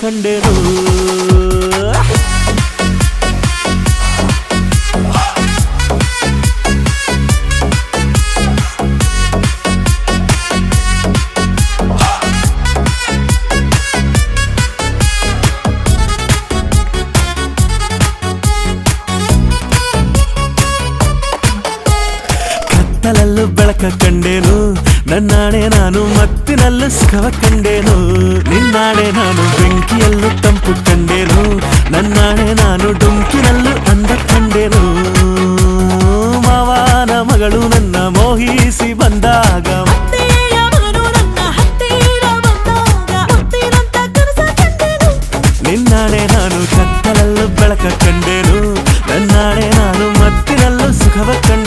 ಕಂಡೆನು. ಕತ್ತಲಲ್ಲೂ ಬೆಳಕ ಕಂಡೇನು, ನನ್ನಾಣೆ ನಾನು ಮತ್ತಿನಲ್ಲೂ ಸುಖವ ಕಂಡೇನು. ನಿನ್ನಾಣೆ ನಾನು ಬೆಂಕಿಯಲ್ಲೂ ತಂಪು ಕಂಡೇನು, ನನ್ನಾಣೆ ನಾನು ಡೊಂಕಿನಲ್ಲೂ ಅಂದ ಕಂಡೇನು. ಮಾವನ ಮಗಳು ನನ್ನ ಮೋಹಿಸಿ ಬಂದಾಗ, ನಿನ್ನಾಣೆ ನಾನು ಕತ್ತಲಲ್ಲೂ ಬೆಳಕ ಕಂಡೇನು, ನನ್ನಾಣೆ ನಾನು ಮತ್ತಿನಲ್ಲೂ ಸುಖವ ಕಂಡೇನು.